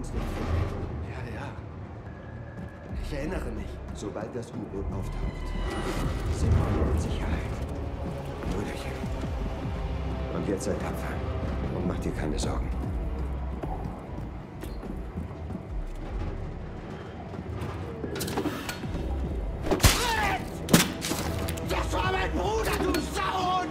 uns nicht finden. Ja. Ich erinnere mich. Sobald das U-Boot auftaucht, sind wir in Sicherheit. Brüderchen. Und jetzt seid tapfer. Und macht dir keine Sorgen. Das war mein Bruder, du Sauhund!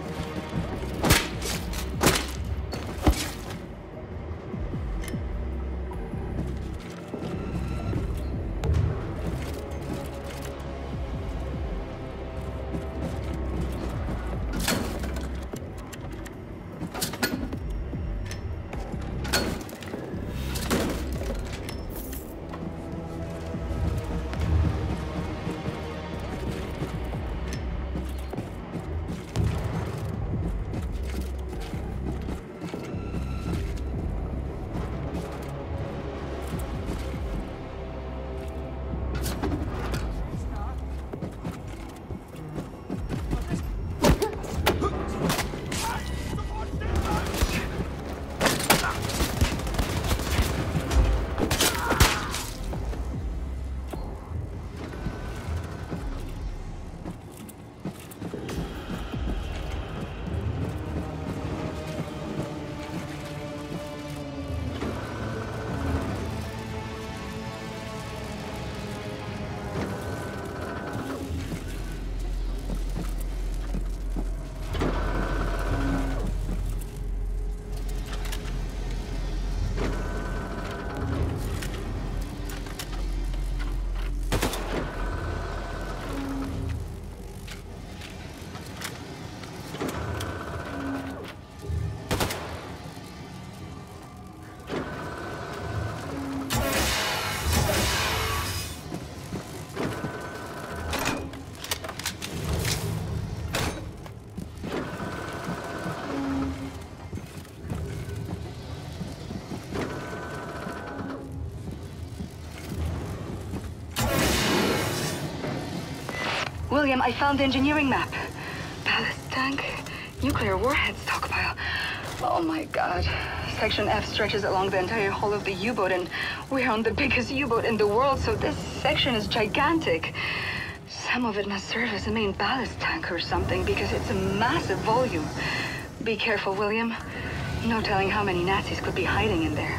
William, I found the engineering map. Ballast tank, nuclear warhead stockpile. Oh my god. Section F stretches along the entire hull of the U-boat, and we're on the biggest U-boat in the world, so this section is gigantic. Some of it must serve as a main ballast tank or something, because it's a massive volume. Be careful, William. No telling how many Nazis could be hiding in there.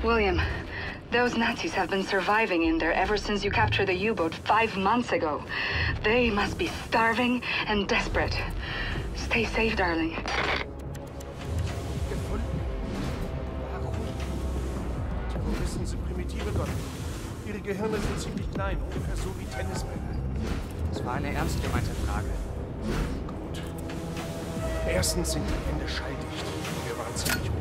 William, those Nazis have been surviving in there ever since you captured the U-boat 5 months ago. They must be starving and desperate. Stay safe, darling. Gefunden? Warum? Terroristen sind primitive Gott. Ihre Gehirne sind ziemlich klein, ungefähr so wie Tennisbälle. Das war eine ernst gemeinte Frage. Gut. Erstens sind die Hände schalldicht. Wir waren ziemlich ruhig.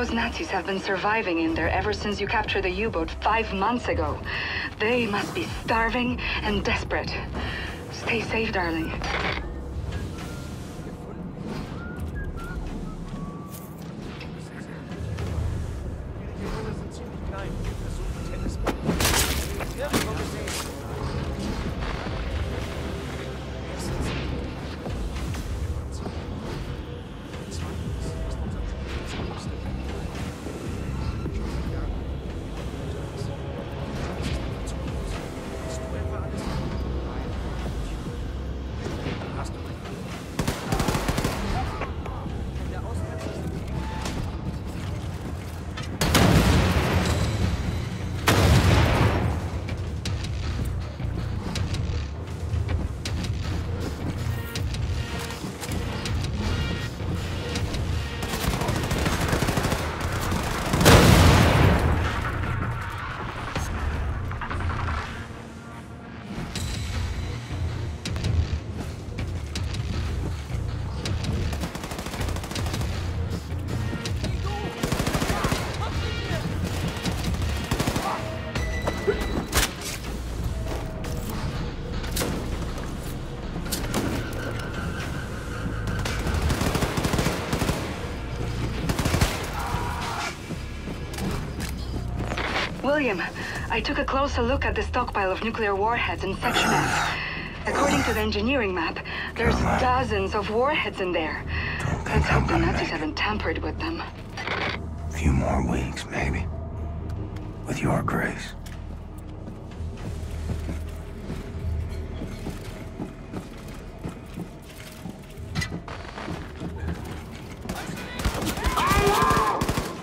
those Nazis have been surviving in there ever since you captured the U-boat 5 months ago. They must be starving and desperate. Stay safe, darling. William, I took a closer look at the stockpile of nuclear warheads in Section F. According to the engineering map, there's dozens of warheads in there. Let's hope the Nazis haven't tampered with them. A few more weeks, maybe. With your grace.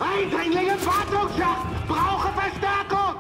Eindringlinge Wartungsschacht! Brauche Verstärkung!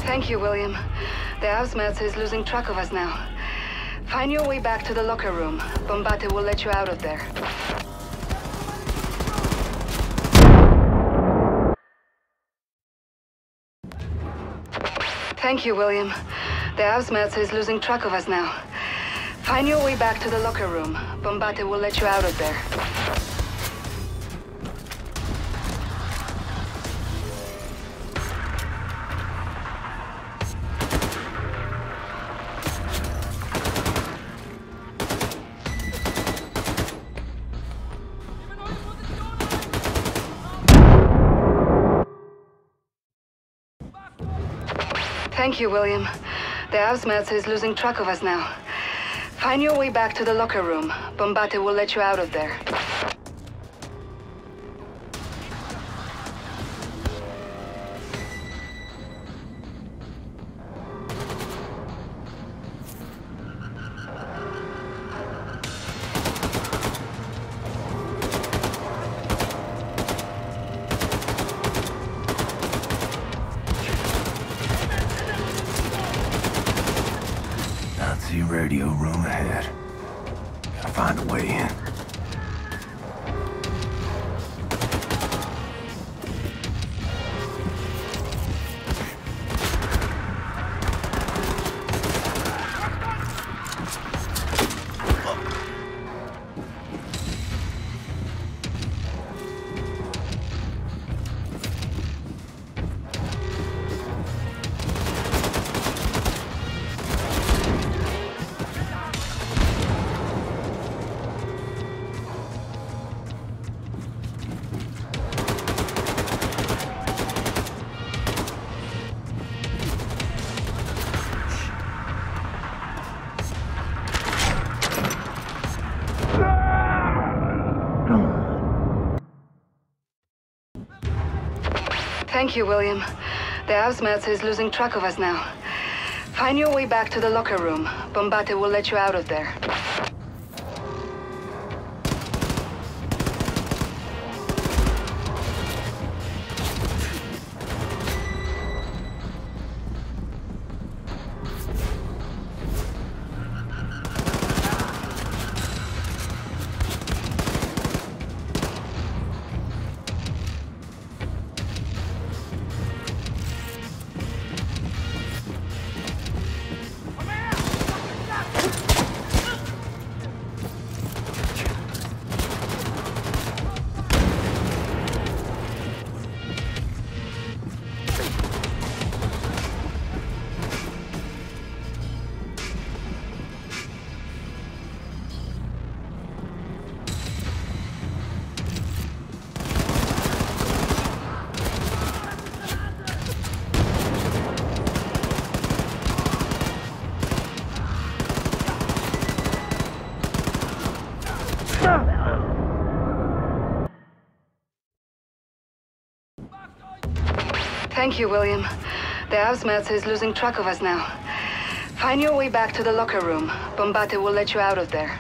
Thank you, William. The Ausmerzer is losing track of us now. Find your way back to the locker room. Bombate will let you out of there. Thank you, William. The Ausmerzer is losing track of us now. Find your way back to the locker room. Bombate will let you out of there. Thank you, William. The Ausmerzer is losing track of us now. Find your way back to the locker room. Bombate will let you out of there. Emergency radio room ahead. Gotta find a way in. Thank you, William. The ASUS is losing track of us now. Find your way back to the locker room. Bombate will let you out of there. Thank you, William. The ASUS is losing track of us now. Find your way back to the locker room. Bombate will let you out of there.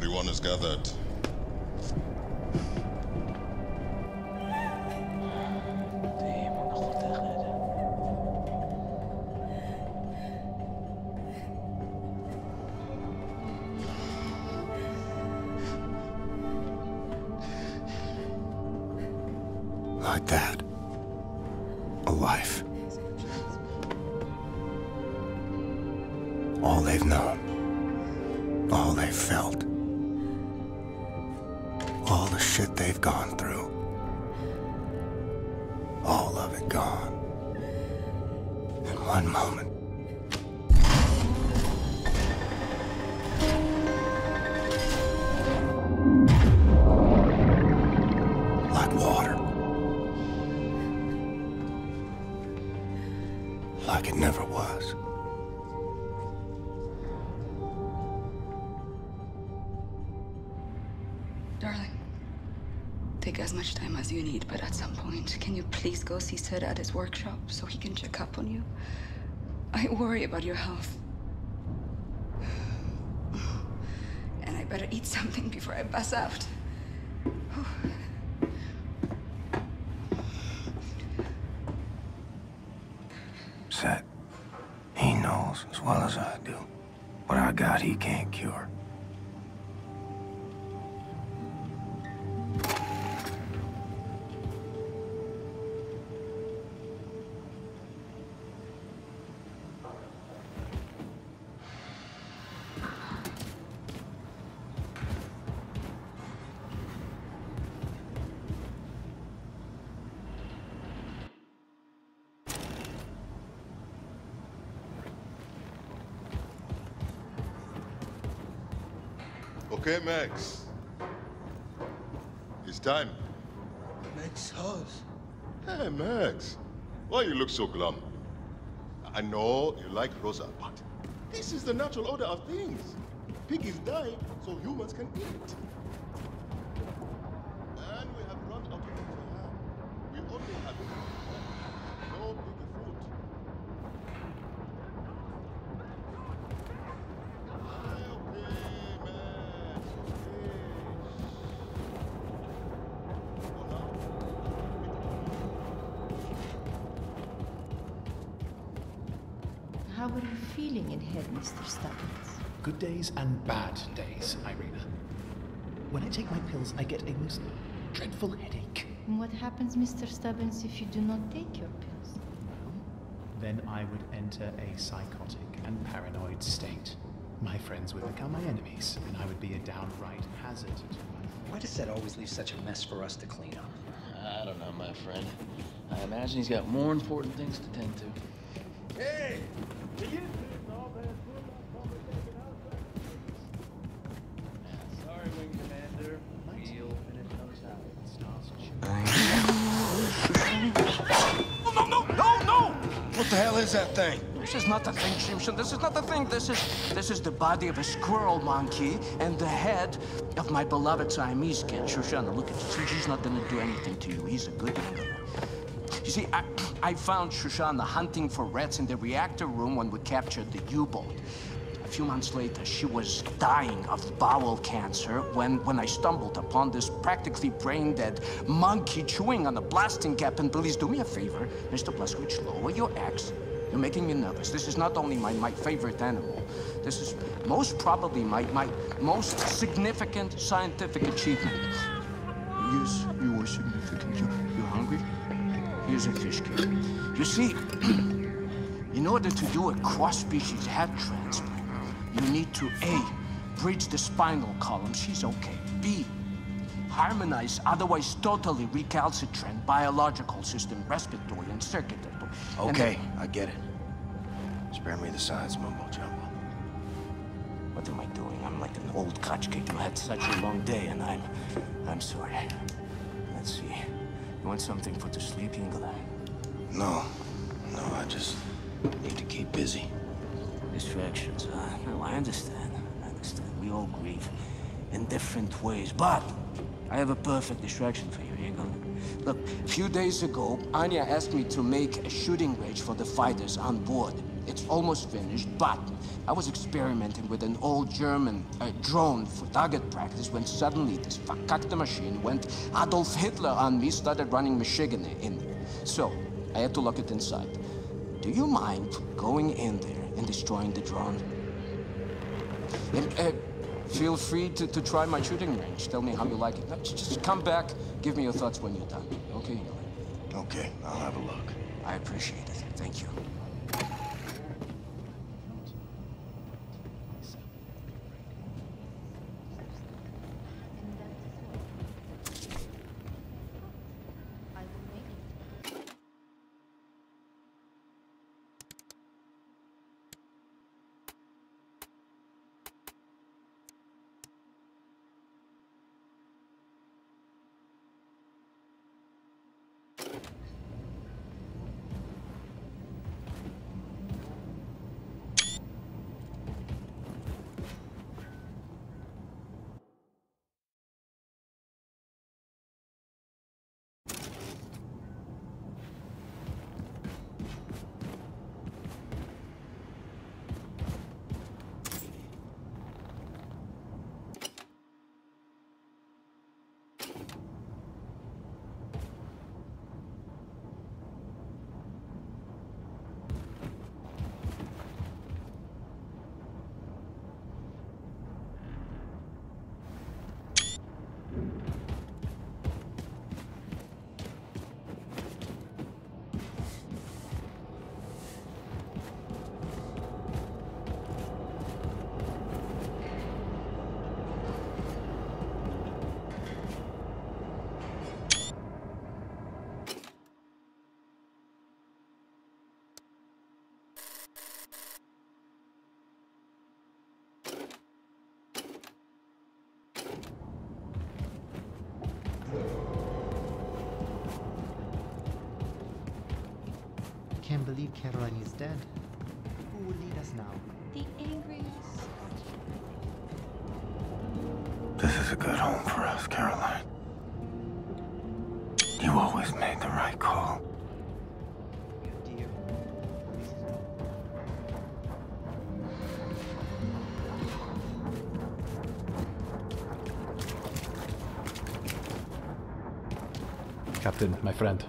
Everyone is gathered. Like that. A life. All they've known. All they've felt. All the shit they've gone through. All of it gone. In one moment. Like water. Like it never was. Darling, take as much time as you need, but at some point, can you please go see Sid at his workshop so he can check up on you? I worry about your health. And I better eat something before I pass out. Set. He knows as well as I do. What I got, he can't cure. Okay, Max. It's time. Max house. Hey, Max. Why you look so glum? I know you like Rosa, but this is the natural order of things. Piggies die so humans can eat. And we have run out of time. We only have no piggy food. How are you feeling in head, Mr. Stubbins? Good days and bad days, Irina. When I take my pills, I get a most dreadful headache. And what happens, Mr. Stubbins, if you do not take your pills? Then I would enter a psychotic and paranoid state. My friends would become my enemies, and I would be a downright hazard to life. Why does that always leave such a mess for us to clean up? I don't know, my friend. I imagine he's got more important things to tend to. Hey! Sorry, Wing Commander. We'll finish those out. No! What the hell is that thing? This is not the thing, Simpson. This is not the thing. This is the body of a squirrel monkey and the head of my beloved Siamese kid. Shoshana, look at this. He's not gonna do anything to you. He's a good man. You see, I found Shoshana hunting for rats in the reactor room when we captured the U-boat. A few months later, she was dying of bowel cancer when I stumbled upon this practically brain-dead monkey chewing on a blasting cap. And please do me a favor, Mr. Blazkowicz, lower your axe. You're making me nervous. This is not only my favorite animal. This is most probably my most significant scientific achievement. Yes, you are significant. You hungry? Here's a fish cake. You see, in order to do a cross-species head transplant, you need to A, bridge the spinal column. She's okay. B, harmonize otherwise totally recalcitrant biological system, respiratory and circulatory. Okay, I get it. Spare me the science mumbo jumbo. What am I doing? I'm like an old kachkik who had such a long day, and I'm sorry. Let's see. You want something for the sleep, Ingela? No, I just need to keep busy. Distractions, no, I understand. We all grieve in different ways, but I have a perfect distraction for you, Ingela. Look, a few days ago, Anya asked me to make a shooting range for the fighters on board. It's almost finished, but I was experimenting with an old German drone for target practice when suddenly this verkackte machine went Adolf Hitler on me, started running Michigan in there. So, I had to lock it inside. Do you mind going in there and destroying the drone? And, feel free to try my shooting range. Tell me how you like it. No, just come back, give me your thoughts when you're done. Okay? Okay, I'll have a look. I appreciate it. Thank you. Can't believe Caroline is dead. Who will lead us now? The angry This is a good home for us, Caroline. You always made the right call. Dear. Captain, my friend.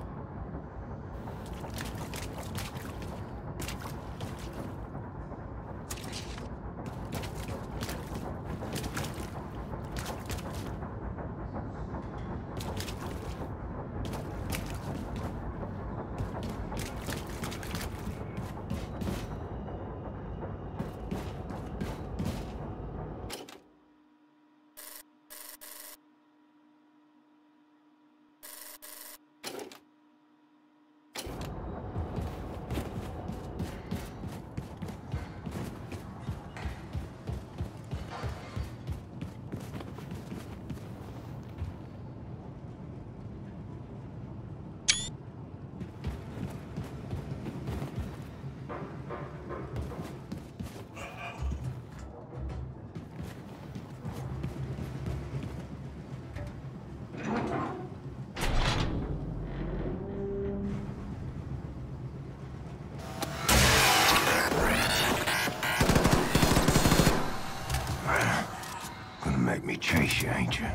Make me chase you, ain't you?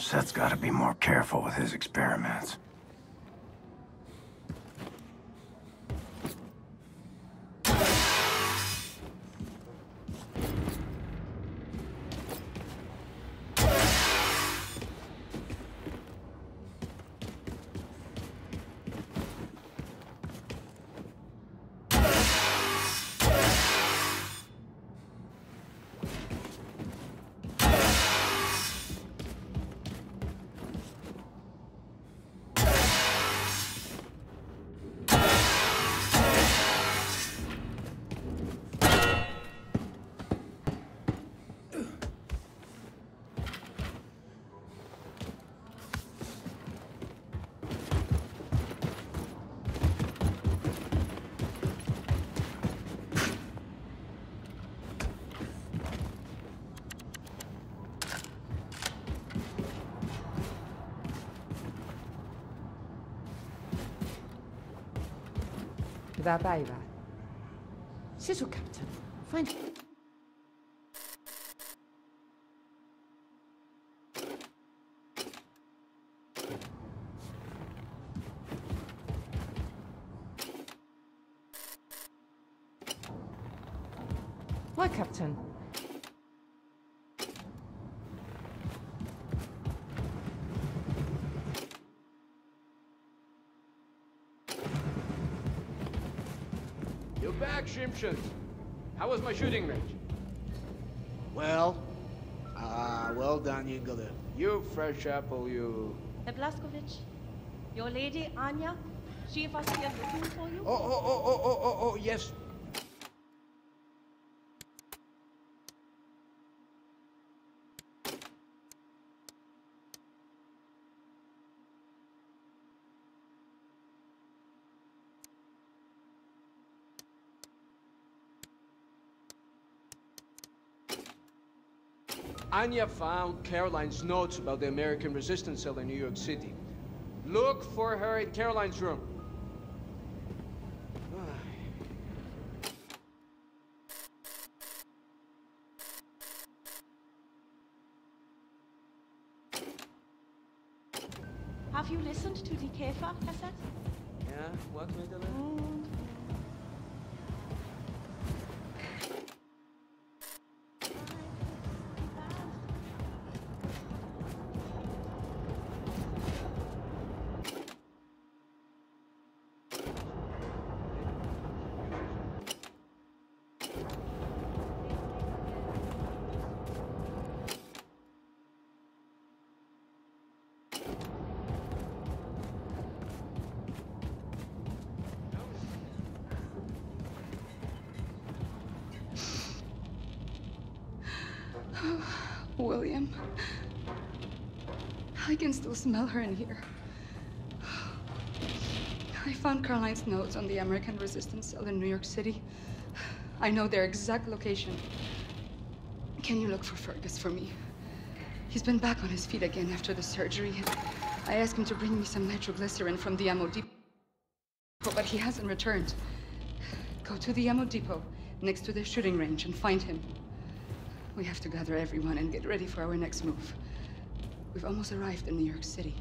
Seth's got to be more careful with his experiments. Hyvää päivää. Sisu Captain. Fine. Why, Captain? You're back, Shimshon. How was my shooting range? Well done, Yingler. You fresh apple, you. Herr Blaskovich, your lady, Anya, she was here looking for you? Oh, yes. Anya found Caroline's notes about the American resistance cell in New York City. Look for her in Caroline's room. Have you listened to the Käfer cassette? Yeah, what, Madeleine? William. I can still smell her in here. I found Caroline's notes on the American resistance cell in New York City. I know their exact location. Can you look for Fergus for me? He's been back on his feet again after the surgery. I asked him to bring me some nitroglycerin from the ammo depot, but he hasn't returned. Go to the ammo depot next to the shooting range and find him. We have to gather everyone and get ready for our next move. We've almost arrived in New York City.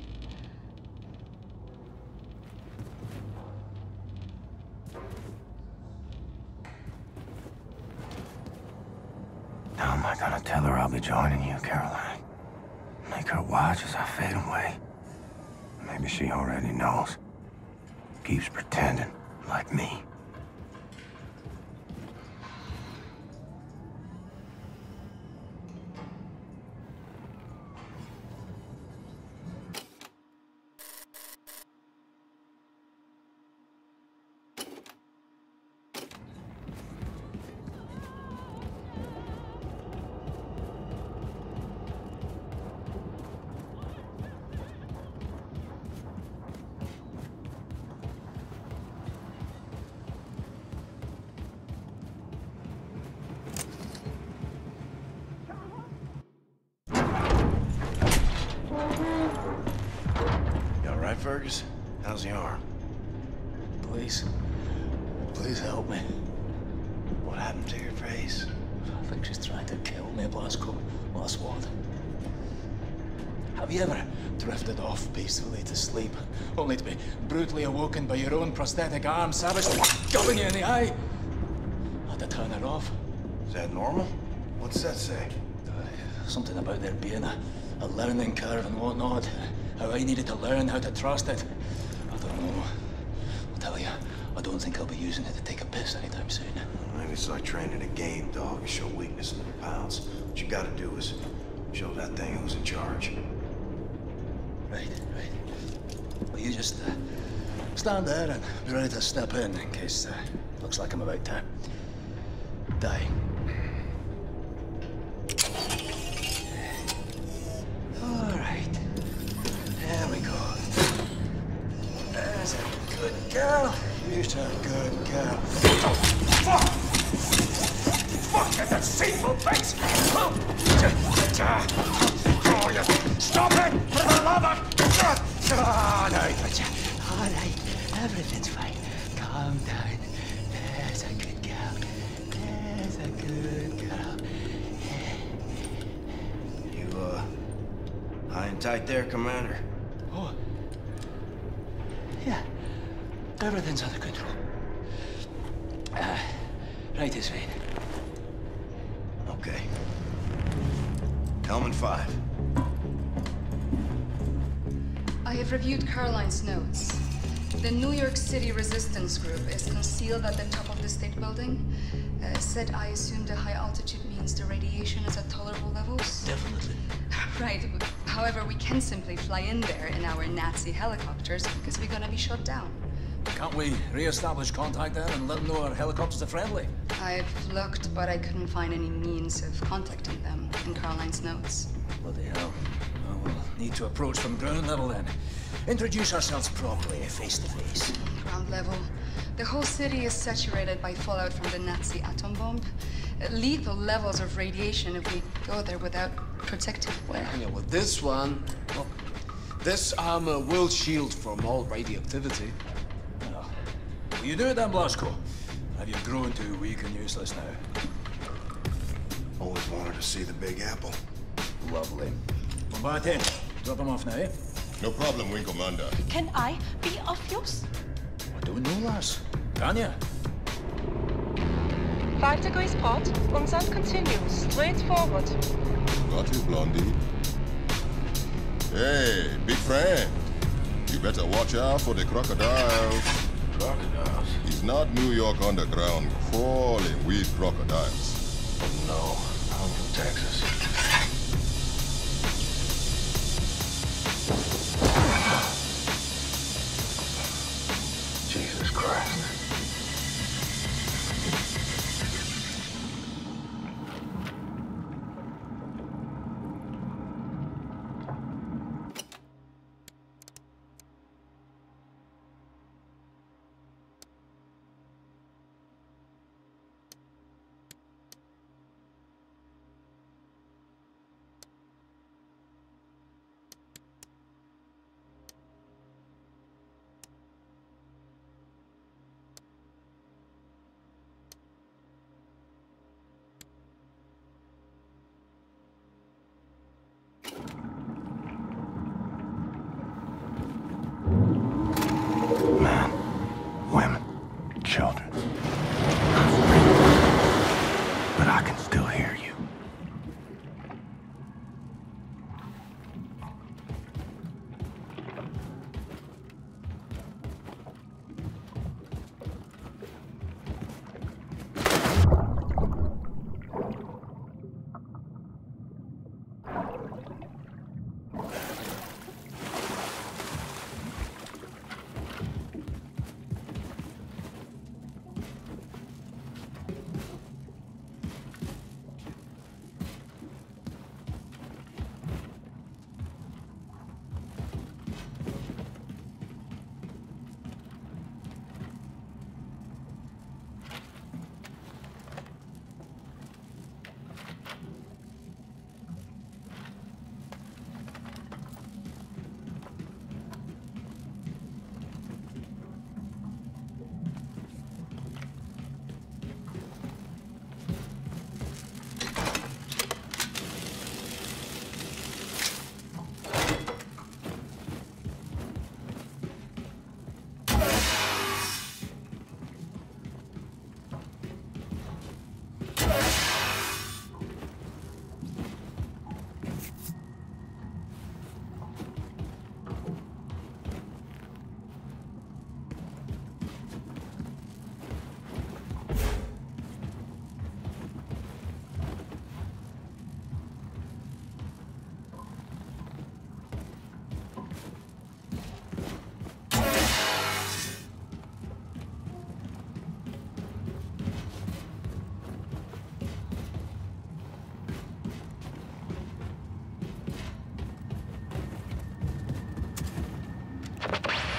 How am I gonna tell her I'll be joining you, Caroline? Make her watch as I fade away. Maybe she already knows. Keeps pretending, like me. Fergus, how's the arm? Please help me. What happened to your face? I think she's trying to kill me, Blasco. Last word. Have you ever drifted off peacefully to sleep, only to be brutally awoken by your own prosthetic arm savagely gubbing you in the eye? I had to turn it off. Is that normal? What's that say? Something about there being a learning curve and whatnot. How I needed to learn how to trust it. I don't know. I'll tell you, I don't think I'll be using it to take a piss anytime soon. Maybe it's like training a game dog. You show weakness in the pounds. What you gotta do is show that thing who's in charge. Right. Well, you just stand there and be ready to step in case looks like I'm about to die. Girl, you're a good girl. Fuck you, deceitful face! Oh, you stop it! For the love of... All right, everything's fine. Calm down. Looking tight there, Commander. Oh. Yeah. Everything's under control. Right this way. Okay. Helmet 5. I have reviewed Caroline's notes. The New York City resistance group is concealed at the top of the state building. Said I assume the high altitude means the radiation is at tolerable levels? Definitely. Right. However, we can simply fly in there in our Nazi helicopters because we're gonna be shot down. Can't we re-establish contact then and let them know our helicopters are friendly? I've looked, but I couldn't find any means of contacting them in Caroline's notes. Bloody hell. Well, we'll need to approach from ground level then. Introduce ourselves properly, face to face. Ground level. The whole city is saturated by fallout from the Nazi atom bomb. Lethal levels of radiation if we go there without protective wear. Yeah, with this one, look, this armor will shield from all radioactivity. Oh. Will you do it then, Blasco? Have you grown too weak and useless now? Always wanted to see the Big Apple. Lovely. Well, back in. Drop him off now, eh? No problem, Wing Commander. Can I be of use? I don't know, lass. Can ya? 5 degrees port, Umsat continues, straight forward. Got you, Blondie. Hey, big friend. You better watch out for the crocodiles. Crocodiles? It's not New York underground crawling with crocodiles. Oh no, I'm from Texas. Jesus Christ. Men, women, children. But I can still hear you.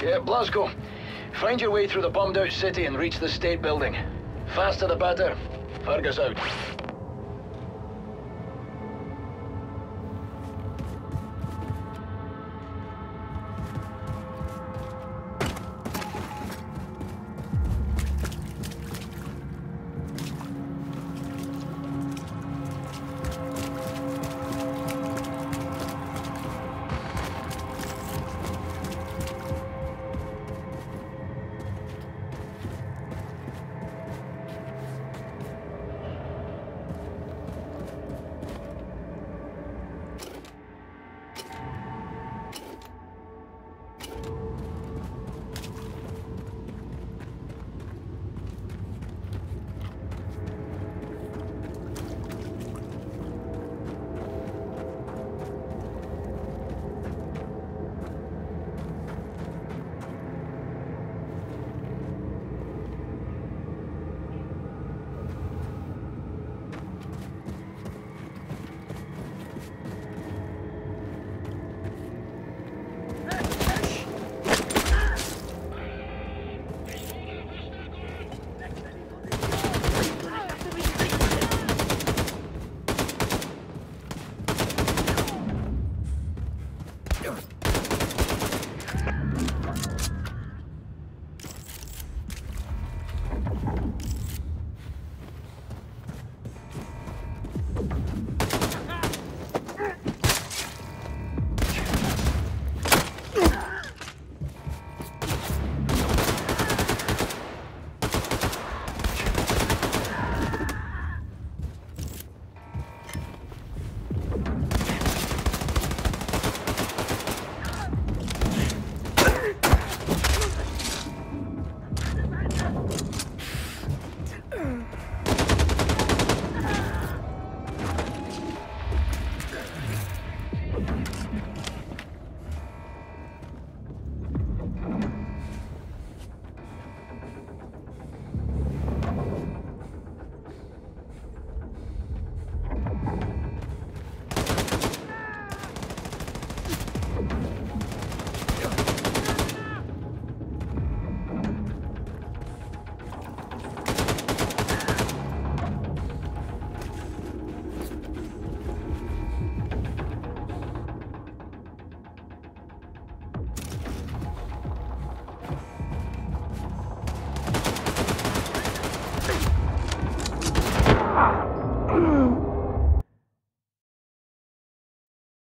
Yeah, Blasco. Find your way through the bombed-out city and reach the state building. Faster the better. Fergus out.